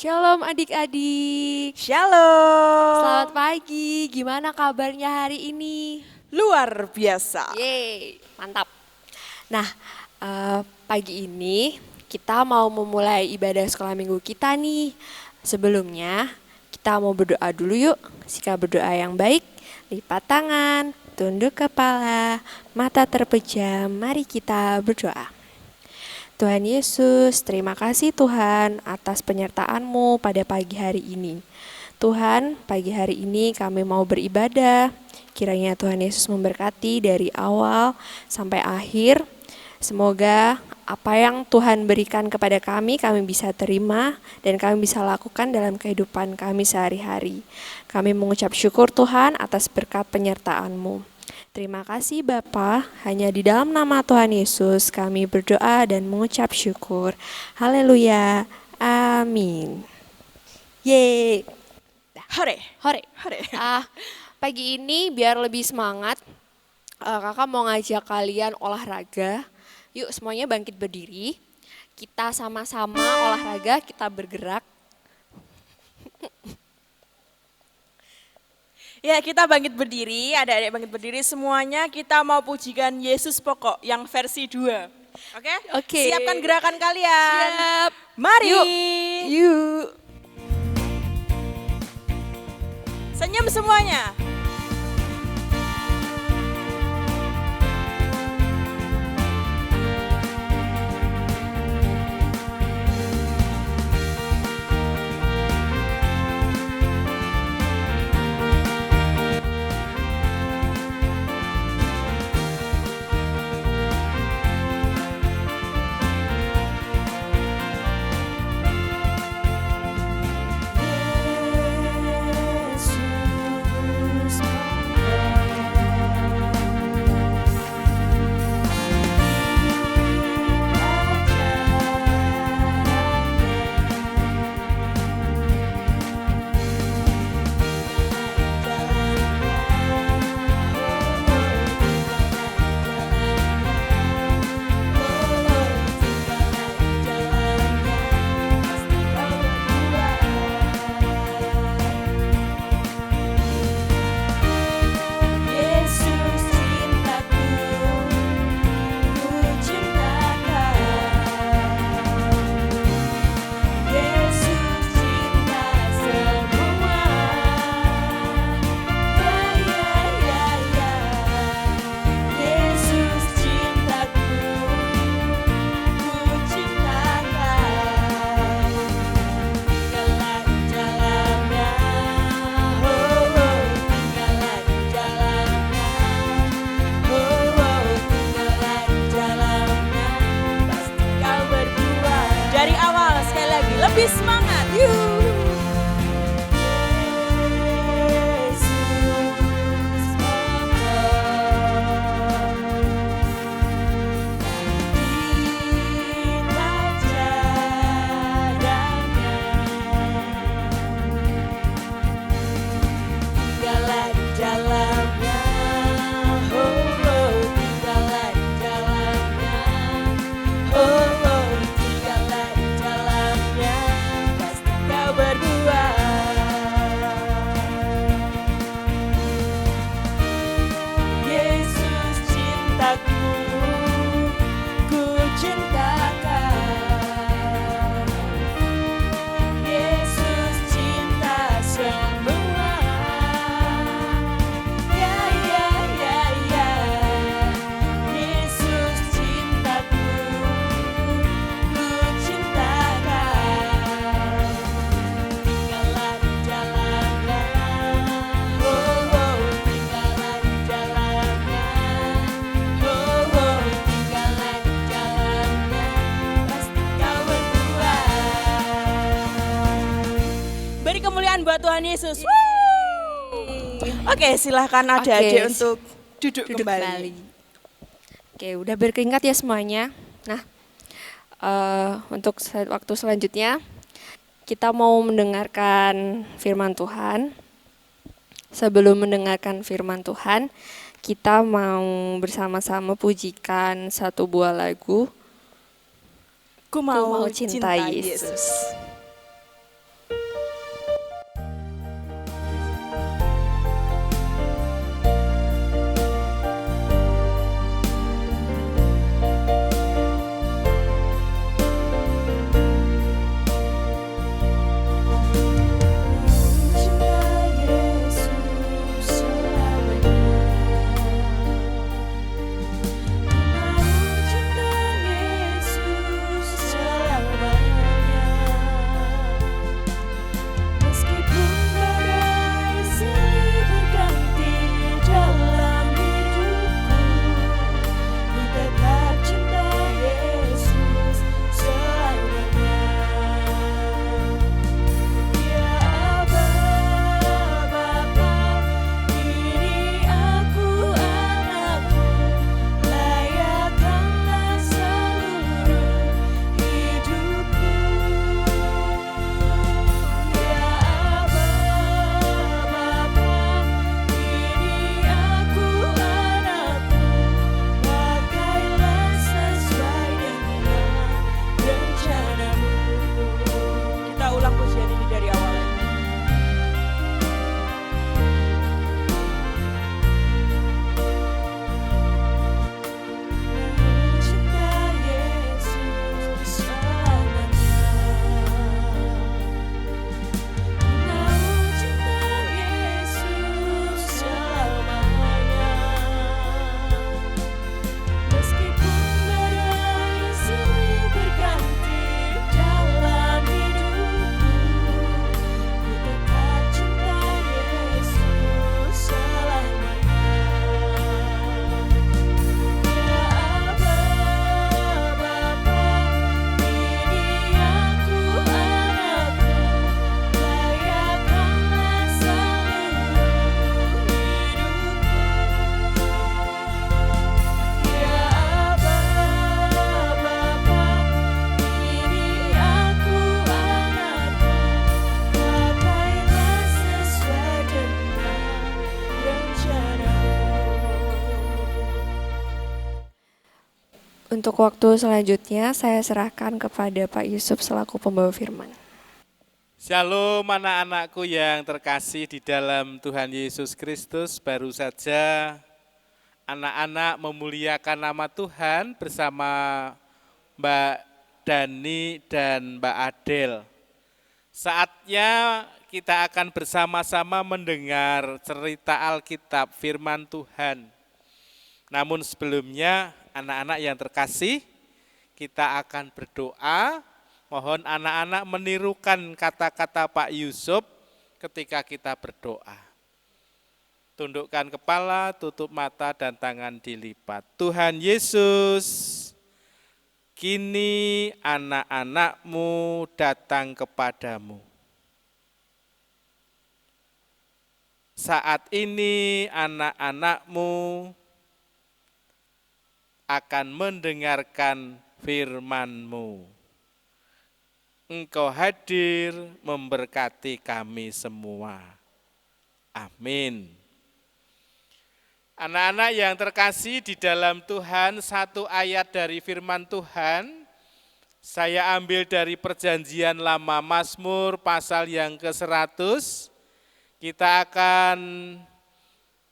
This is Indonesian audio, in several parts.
Shalom adik-adik. Shalom. Selamat pagi. Gimana kabarnya hari ini? Luar biasa. Yeay, mantap. Nah, pagi ini kita mau memulai ibadah sekolah minggu kita nih. Sebelumnya, kita mau berdoa dulu yuk. Sikap berdoa yang baik, lipat tangan, tunduk kepala, mata terpejam. Mari kita berdoa. Tuhan Yesus, terima kasih Tuhan atas penyertaan-Mu pada pagi hari ini. Tuhan, pagi hari ini kami mau beribadah. Kiranya Tuhan Yesus memberkati dari awal sampai akhir. Semoga apa yang Tuhan berikan kepada kami bisa terima dan kami bisa lakukan dalam kehidupan kami sehari-hari. Kami mengucap syukur Tuhan atas berkat penyertaan-Mu. Terima kasih Bapa, hanya di dalam nama Tuhan Yesus kami berdoa dan mengucap syukur. Haleluya, amin. Yeay. Hore. Hore. Hore. Pagi ini biar lebih semangat, kakak mau ngajak kalian olahraga. Yuk semuanya bangkit berdiri, kita sama-sama olahraga, kita bergerak. Ya, kita bangkit berdiri, adik-adik bangkit berdiri semuanya, kita mau pujikan Yesus pokok yang versi 2. Oke? Oke. Siapkan gerakan kalian. Siap. Mari. Yuk. Senyum semuanya. Lebih semangat, yuk. Buat Tuhan Yesus. Oke, silahkan adik-adik untuk duduk kembali. Oke, udah berkeringat ya semuanya. Nah, untuk waktu selanjutnya kita mau mendengarkan firman Tuhan. Sebelum mendengarkan firman Tuhan, kita mau bersama-sama pujikan satu buah lagu. Ku mau cinta Yesus. Untuk waktu selanjutnya saya serahkan kepada Pak Yusuf selaku pembawa firman. Shalom anak-anakku yang terkasih di dalam Tuhan Yesus Kristus. Baru saja anak-anak memuliakan nama Tuhan bersama Mbak Dani dan Mbak Adel. Saatnya kita akan bersama-sama mendengar cerita Alkitab firman Tuhan. Namun sebelumnya anak-anak yang terkasih, kita akan berdoa. Mohon anak-anak menirukan kata-kata Pak Yusuf ketika kita berdoa. Tundukkan kepala, tutup mata dan tangan dilipat. Tuhan Yesus, kini anak-anak-Mu datang kepadamu. Saat ini anak-anak-Mu akan mendengarkan firman-Mu. Engkau hadir memberkati kami semua. Amin. Anak-anak yang terkasih di dalam Tuhan, satu ayat dari firman Tuhan, saya ambil dari Perjanjian Lama Mazmur pasal yang ke-100. Kita akan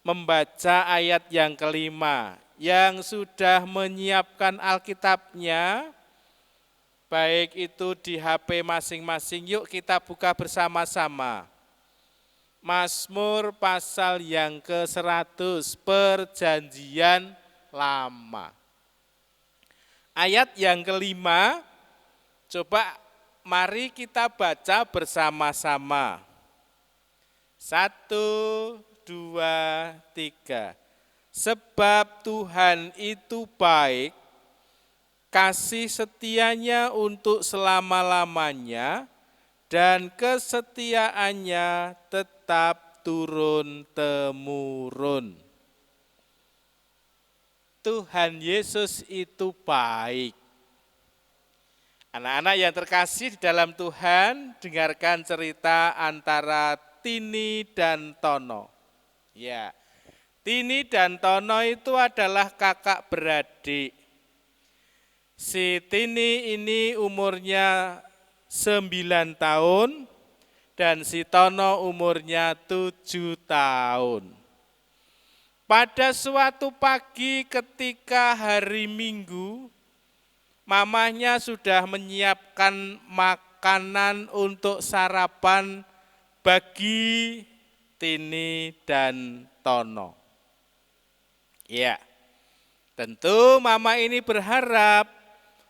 membaca ayat yang kelima. Yang sudah menyiapkan Alkitabnya, baik itu di HP masing-masing, yuk kita buka bersama-sama. Mazmur pasal yang ke-100, Perjanjian Lama. Ayat yang kelima, coba mari kita baca bersama-sama. 1, 2, 3. Sebab Tuhan itu baik, kasih setianya untuk selama-lamanya, dan kesetiaannya tetap turun-temurun. Tuhan Yesus itu baik. Anak-anak yang terkasih di dalam Tuhan, dengarkan cerita antara Tini dan Tono. Ya, Tini dan Tono itu adalah kakak beradik. Si Tini ini umurnya 9 tahun dan si Tono umurnya 7 tahun. Pada suatu pagi ketika hari Minggu, mamahnya sudah menyiapkan makanan untuk sarapan bagi Tini dan Tono. Ya, tentu mama ini berharap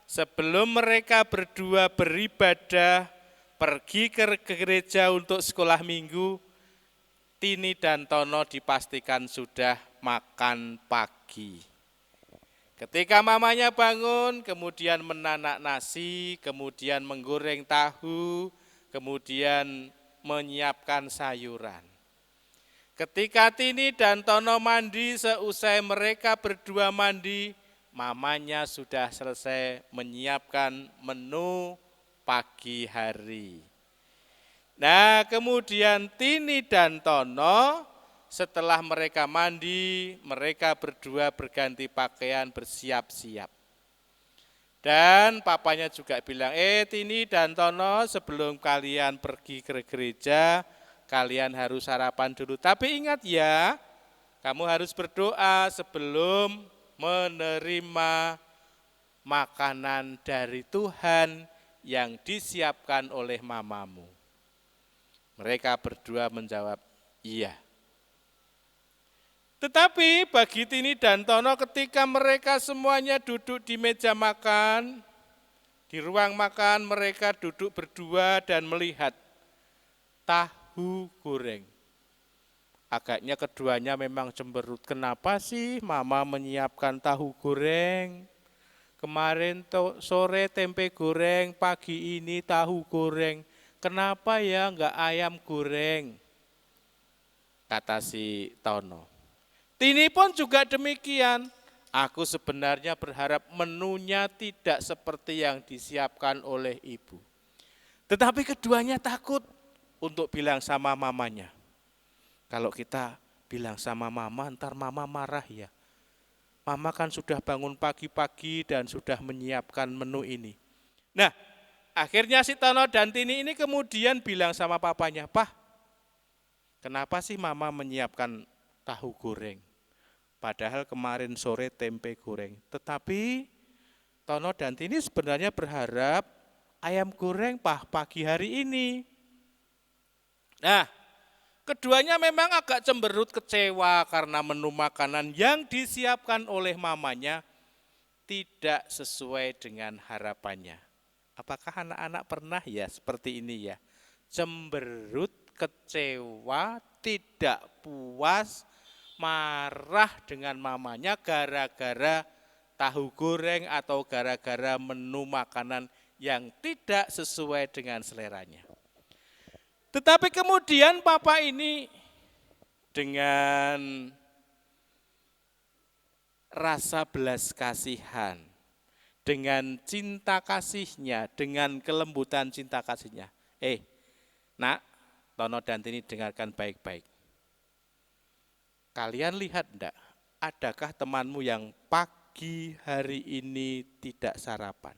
sebelum mereka berdua beribadah, pergi ke gereja untuk sekolah minggu, Tini dan Tono dipastikan sudah makan pagi. Ketika mamanya bangun, kemudian menanak nasi, kemudian menggoreng tahu, kemudian menyiapkan sayuran. Ketika Tini dan Tono mandi, seusai mereka berdua mandi, mamanya sudah selesai menyiapkan menu pagi hari. Nah, kemudian Tini dan Tono setelah mereka mandi, mereka berdua berganti pakaian bersiap-siap. Dan papanya juga bilang, Tini dan Tono, sebelum kalian pergi ke gereja, kalian harus sarapan dulu. Tapi ingat ya, kamu harus berdoa sebelum menerima makanan dari Tuhan yang disiapkan oleh mamamu. Mereka berdua menjawab, iya. Tetapi bagi Tini dan Tono ketika mereka semuanya duduk di meja makan, di ruang makan mereka duduk berdua dan melihat tahu goreng. Agaknya keduanya memang cemberut. Kenapa sih mama menyiapkan tahu goreng? Kemarin sore tempe goreng, pagi ini tahu goreng. Kenapa ya enggak ayam goreng? Kata si Tono. Tini pun juga demikian. Aku sebenarnya berharap menunya tidak seperti yang disiapkan oleh ibu. Tetapi keduanya takut untuk bilang sama mamanya. Kalau kita bilang sama mama, ntar mama marah ya. Mama kan sudah bangun pagi-pagi dan sudah menyiapkan menu ini. Nah, akhirnya si Tono dan Tini ini kemudian bilang sama papanya, "Pah, kenapa sih Mama menyiapkan tahu goreng? Padahal kemarin sore tempe goreng." Tetapi Tono dan Tini sebenarnya berharap ayam goreng pagi hari ini. Nah, keduanya memang agak cemberut kecewa karena menu makanan yang disiapkan oleh mamanya tidak sesuai dengan harapannya. Apakah anak-anak pernah ya seperti ini ya? Cemberut, kecewa, tidak puas, marah dengan mamanya gara-gara tahu goreng atau gara-gara menu makanan yang tidak sesuai dengan seleranya. Tetapi kemudian papa ini dengan rasa belas kasihan, dengan cinta kasihnya, dengan kelembutan cinta kasihnya. Nak, Tono dan Tini dengarkan baik-baik. Kalian lihat enggak, adakah temanmu yang pagi hari ini tidak sarapan?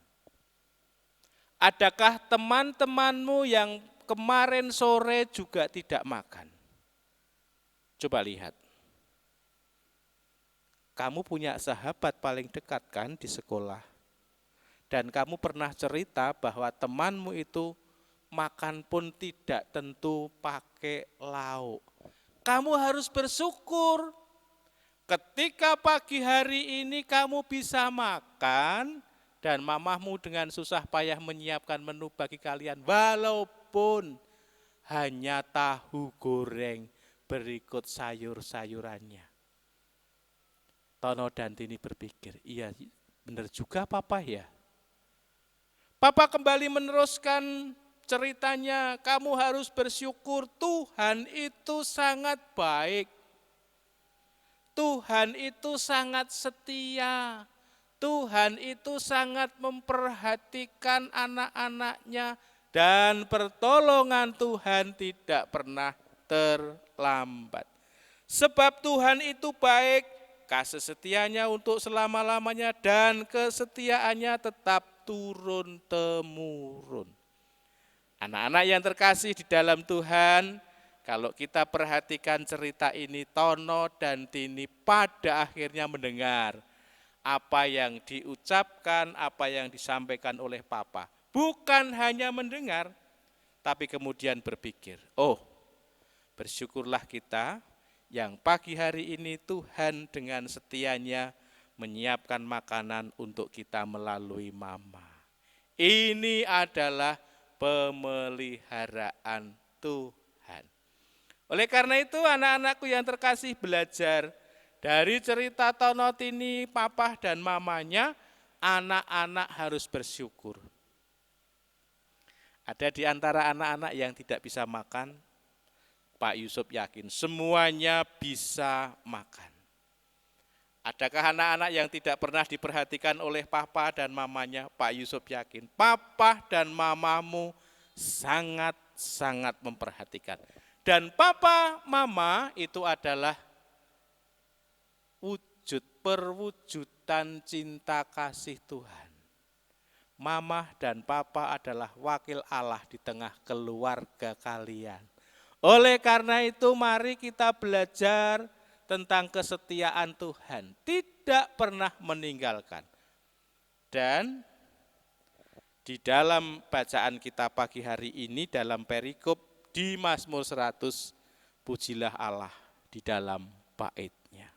Adakah teman-temanmu yang kemarin sore juga tidak makan? Coba lihat. Kamu punya sahabat paling dekat kan di sekolah. Dan kamu pernah cerita bahwa temanmu itu makan pun tidak tentu pakai lauk. Kamu harus bersyukur ketika pagi hari ini kamu bisa makan dan mamahmu dengan susah payah menyiapkan menu bagi kalian walaupun hanya tahu goreng berikut sayur-sayurannya. Tono dan Tini berpikir, iya benar juga papa ya. Papa kembali meneruskan ceritanya, kamu harus bersyukur Tuhan itu sangat baik. Tuhan itu sangat setia. Tuhan itu sangat memperhatikan anak-anaknya dan pertolongan Tuhan tidak pernah terlambat. Sebab Tuhan itu baik, kasih setianya untuk selama-lamanya dan kesetiaannya tetap turun-temurun. Anak-anak yang terkasih di dalam Tuhan, kalau kita perhatikan cerita ini, Tono dan Tini pada akhirnya mendengar apa yang diucapkan, apa yang disampaikan oleh Papa. Bukan hanya mendengar, tapi kemudian berpikir, bersyukurlah kita yang pagi hari ini Tuhan dengan setianya menyiapkan makanan untuk kita melalui Mama. Ini adalah pemeliharaan Tuhan. Oleh karena itu anak-anakku yang terkasih belajar dari cerita Tono Tini, Papa dan Mamanya, anak-anak harus bersyukur. Ada di antara anak-anak yang tidak bisa makan, Pak Yusuf yakin semuanya bisa makan. Adakah anak-anak yang tidak pernah diperhatikan oleh Papa dan Mamanya? Pak Yusuf yakin Papa dan Mamamu sangat-sangat memperhatikan. Dan Papa, Mama itu adalah perwujudan cinta kasih Tuhan. Mama dan Papa adalah wakil Allah di tengah keluarga kalian. Oleh karena itu mari kita belajar tentang kesetiaan Tuhan. Tidak pernah meninggalkan. Dan di dalam bacaan kita pagi hari ini dalam perikop di Mazmur 100, pujilah Allah di dalam baitnya.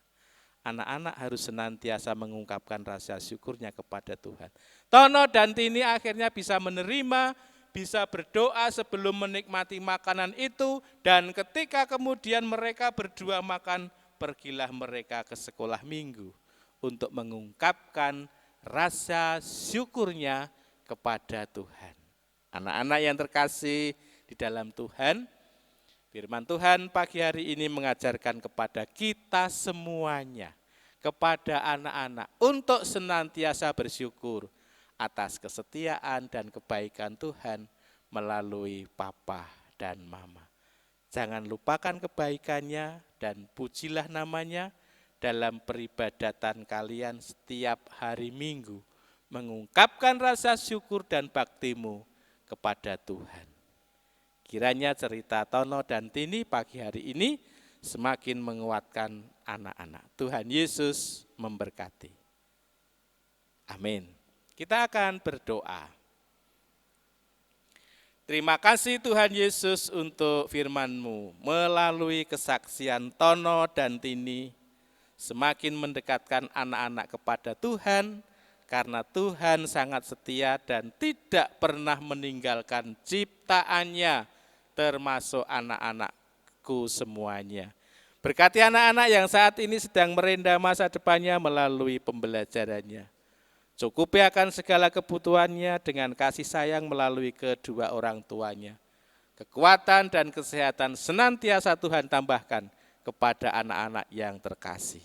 Anak-anak harus senantiasa mengungkapkan rasa syukurnya kepada Tuhan. Tono dan Tini akhirnya bisa menerima, bisa berdoa sebelum menikmati makanan itu, dan ketika kemudian mereka berdua makan, pergilah mereka ke sekolah minggu untuk mengungkapkan rasa syukurnya kepada Tuhan. Anak-anak yang terkasih di dalam Tuhan, firman Tuhan pagi hari ini mengajarkan kepada kita semuanya, kepada anak-anak untuk senantiasa bersyukur atas kesetiaan dan kebaikan Tuhan melalui Papa dan Mama. Jangan lupakan kebaikannya dan pujilah namanya dalam peribadatan kalian setiap hari Minggu, mengungkapkan rasa syukur dan baktimu kepada Tuhan. Kiranya cerita Tono dan Tini pagi hari ini semakin menguatkan anak-anak. Tuhan Yesus memberkati. Amin. Kita akan berdoa. Terima kasih Tuhan Yesus untuk firman-Mu. Melalui kesaksian Tono dan Tini, semakin mendekatkan anak-anak kepada Tuhan, karena Tuhan sangat setia dan tidak pernah meninggalkan ciptaannya, termasuk anak-anakku semuanya. Berkati anak-anak yang saat ini sedang merenda masa depannya melalui pembelajarannya. Cukupi akan segala kebutuhannya dengan kasih sayang melalui kedua orang tuanya. Kekuatan dan kesehatan senantiasa Tuhan tambahkan kepada anak-anak yang terkasih.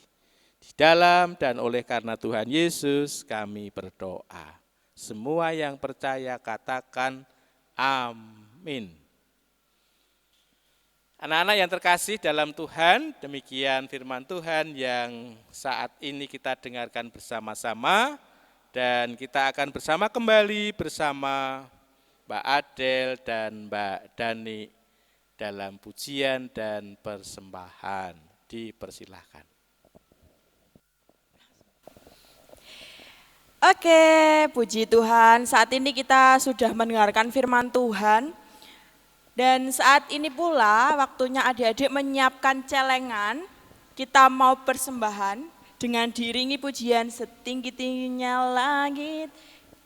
Di dalam dan oleh karena Tuhan Yesus kami berdoa. Semua yang percaya katakan amin. Anak-anak yang terkasih dalam Tuhan, demikian firman Tuhan yang saat ini kita dengarkan bersama-sama. Dan kita akan bersama kembali bersama Mbak Adel dan Mbak Dani dalam pujian dan persembahan. Dipersilahkan. Oke, puji Tuhan. Saat ini kita sudah mendengarkan firman Tuhan. Dan saat ini pula waktunya adik-adik menyiapkan celengan. Kita mau persembahan dengan diiringi pujian setinggi-tingginya langit.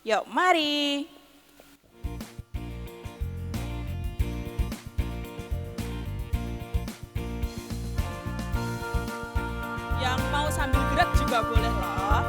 Yuk, mari. Yang mau sambil gerak juga boleh loh.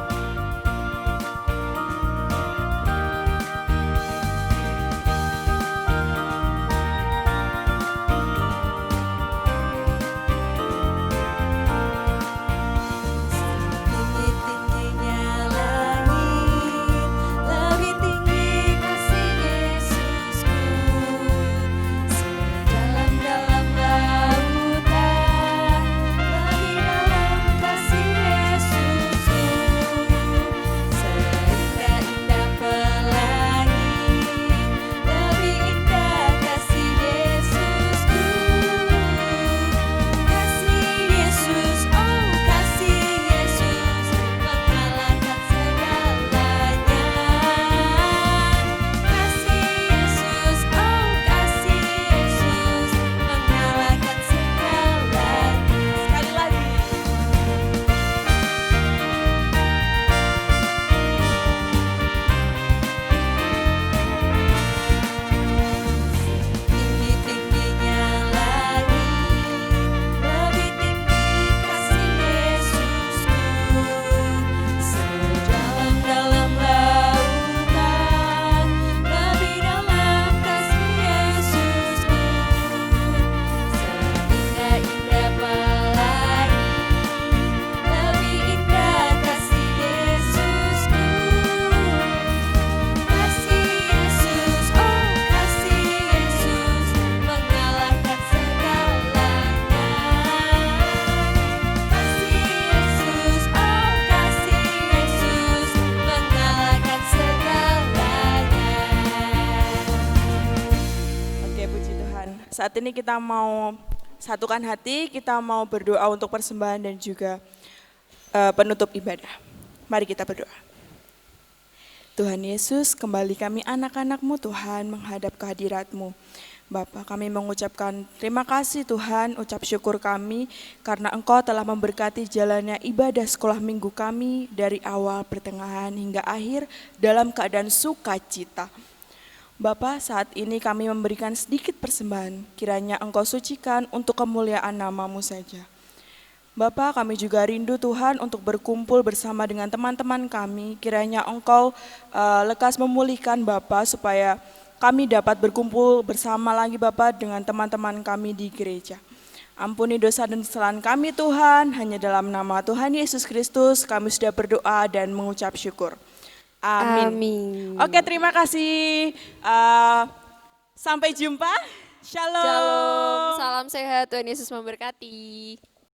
Saat ini kita mau satukan hati, kita mau berdoa untuk persembahan dan juga penutup ibadah. Mari kita berdoa. Tuhan Yesus, kembali kami anak-anak-Mu Tuhan menghadap kehadirat-Mu. Bapa, kami mengucapkan terima kasih Tuhan, ucap syukur kami karena Engkau telah memberkati jalannya ibadah sekolah minggu kami dari awal, pertengahan hingga akhir dalam keadaan sukacita. Bapa, saat ini kami memberikan sedikit persembahan, kiranya Engkau sucikan untuk kemuliaan nama-Mu saja. Bapa, kami juga rindu Tuhan untuk berkumpul bersama dengan teman-teman kami, kiranya Engkau lekas memulihkan Bapa supaya kami dapat berkumpul bersama lagi Bapa dengan teman-teman kami di gereja. Ampuni dosa dan kesalahan kami Tuhan, hanya dalam nama Tuhan Yesus Kristus kami sudah berdoa dan mengucap syukur. Amin. Amin. Oke, terima kasih. Sampai jumpa. Shalom. Shalom, salam sehat, Tuhan Yesus memberkati.